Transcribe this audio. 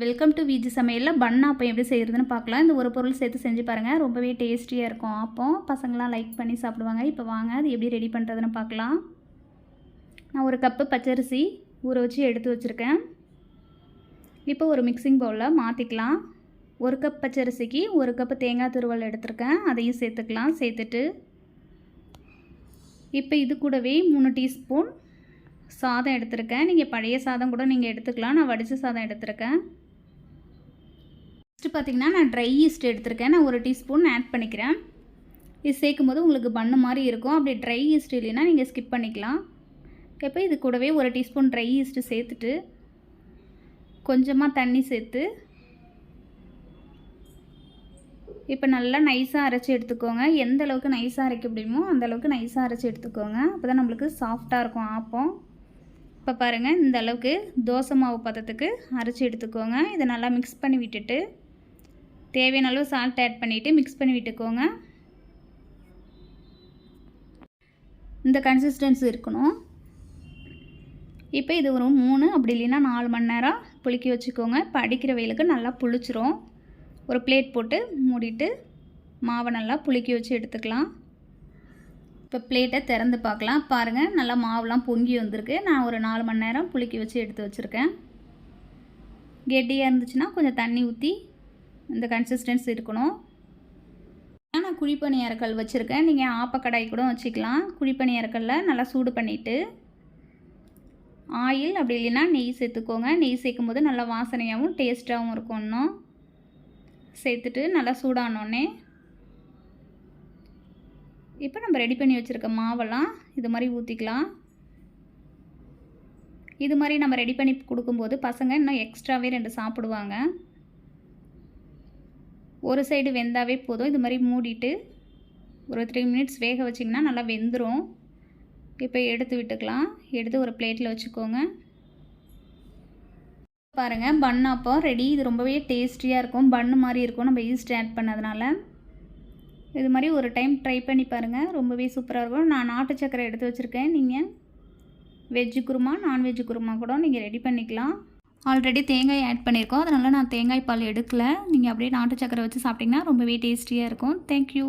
Welcome to Viji சமையலில் பன் ஆப்பம் எப்படி செய்கிறதுன்னு பார்க்கலாம். இந்த ஒரு பொருள் சேர்த்து செஞ்சு பாருங்கள், ரொம்பவே டேஸ்டியாக இருக்கும். ஆப்பம் பசங்களாம் லைக் பண்ணி சாப்பிடுவாங்க. இப்போ வாங்க அது எப்படி ரெடி பண்ணுறதுன்னு பார்க்கலாம். நான் ஒரு கப்பு பச்சரிசி ஊற வச்சு எடுத்து வச்சுருக்கேன். இப்போ ஒரு மிக்சிங் பவுலில் மாற்றிக்கலாம். ஒரு கப் பச்சரிசிக்கு ஒரு கப்பு தேங்காய் துருவல் எடுத்துருக்கேன், அதையும் சேர்த்துக்கலாம். சேர்த்துட்டு இப்போ இது கூடவே 3 டீஸ்பூன் சாதம் எடுத்துருக்கேன். நீங்கள் பழைய சாதம் கூட நீங்கள் எடுத்துக்கலாம். நான் வடித்த சாதம் எடுத்துருக்கேன். நெக்ஸ்ட்டு பார்த்திங்கன்னா நான் ட்ரை ஈஸ்ட் எடுத்துருக்கேன். நான் 1 டீஸ்பூன் ஆட் பண்ணிக்கிறேன். இது சேர்க்கும் போது உங்களுக்கு பண்ணு மாதிரி இருக்கும். அப்படி ட்ரை ஈஸ்ட் இல்லைன்னா நீங்கள் ஸ்கிப் பண்ணிக்கலாம். இப்போ இது கூடவே 1 டீஸ்பூன் ட்ரை ஈஸ்ட்டு சேர்த்துட்டு கொஞ்சமாக தண்ணி சேர்த்து இப்போ நல்லா நைஸாக அரைச்சி எடுத்துக்கோங்க. எந்த அளவுக்கு நைஸாக அரைக்க முடியுமோ அந்தளவுக்கு நைஸாக அரைச்சி எடுத்துக்கோங்க. அப்போ தான் நம்மளுக்கு சாஃப்டாக இருக்கும் ஆப்பம். இப்போ பாருங்கள், இந்த அளவுக்கு தோசை மாவு பதத்துக்கு அரைச்சி எடுத்துக்கோங்க. இதை நல்லா மிக்ஸ் பண்ணி விட்டுட்டு தேவையான அளவு சால்ட் ஆட் பண்ணிவிட்டு மிக்ஸ் பண்ணி விட்டுக்கோங்க. இந்த கன்சிஸ்டன்சி இருக்கணும். இப்போ இது ஒரு 3 அப்படி இல்லைன்னா 4 மணி நேரம் புளிக்க வச்சுக்கோங்க. இப்போ அடிக்கிற வெயிலுக்கு நல்லா புளிச்சிரும். ஒரு பிளேட் போட்டு மூடிட்டு மாவை நல்லா புளிக்க வச்சு எடுத்துக்கலாம். இப்போ பிளேட்டை திறந்து பார்க்கலாம். பாருங்கள், நல்லா மாவுலாம் பொங்கி வந்திருக்கு. நான் ஒரு 4 மணி நேரம் புளிக்க வச்சு எடுத்து வச்சுருக்கேன். கெட்டியாக இருந்துச்சுன்னா கொஞ்சம் தண்ணி ஊற்றி இந்த கன்சிஸ்டன்சி இருக்கணும். நான் குழிப்பணியாரக்கல் வச்சுருக்கேன். நீங்கள் ஆப்பக்கடாய் கூட வச்சுக்கலாம். குழிப்பணியாரக்கல்லில் நல்லா சூடு பண்ணிவிட்டு ஆயில் அப்படி இல்லைன்னா நெய் சேர்த்துக்கோங்க. நெய் சேர்க்கும் போது நல்லா வாசனையாகவும் டேஸ்ட்டாகவும் இருக்கும். இன்னும் சேர்த்துட்டு நல்லா சூடானோடனே இப்போ நம்ம ரெடி பண்ணி வச்சுருக்க மாவெல்லாம் இது மாதிரி ஊற்றிக்கலாம். இது மாதிரி நம்ம ரெடி பண்ணி கொடுக்கும்போது பசங்க இன்னும் எக்ஸ்ட்ராவே 2 சாப்பிடுவாங்க. ஒரு சைடு வெந்தாவே போதும். இது மாதிரி மூடிட்டு ஒரு 3 மினிட்ஸ் வேக வச்சிங்கன்னா நல்லா வெந்துடும். இப்போ எடுத்து விட்டுக்கலாம். எடுத்து ஒரு பிளேட்டில் வச்சுக்கோங்க. பாருங்கள், பன் ஆப்பம் ரெடி. இது ரொம்பவே டேஸ்டியாக இருக்கும். பன்னு மாதிரி இருக்கும் நம்ம ஈஸ்ட் ஆட் பண்ணதுனால. இது மாதிரி ஒரு டைம் ட்ரை பண்ணி பாருங்கள், ரொம்பவே சூப்பராக இருக்கும். நான் நாட்டு சக்கரை எடுத்து வச்சுருக்கேன். நீங்கள் வெஜ்ஜு குருமா நான்வெஜ்ஜு குருமா கூட நீங்கள் ரெடி பண்ணிக்கலாம். ஆல்ரெடி தேங்காய் ஆட் பண்ணியிருக்கோம், அதனால் நான் தேங்காய் பால் எடுக்கலை. நீங்கள் அப்படியே நாட்டு சக்கரை வச்சு சாப்பிட்டிங்கன்னா ரொம்பவே டேஸ்டியாக இருக்கும். தேங்க்யூ.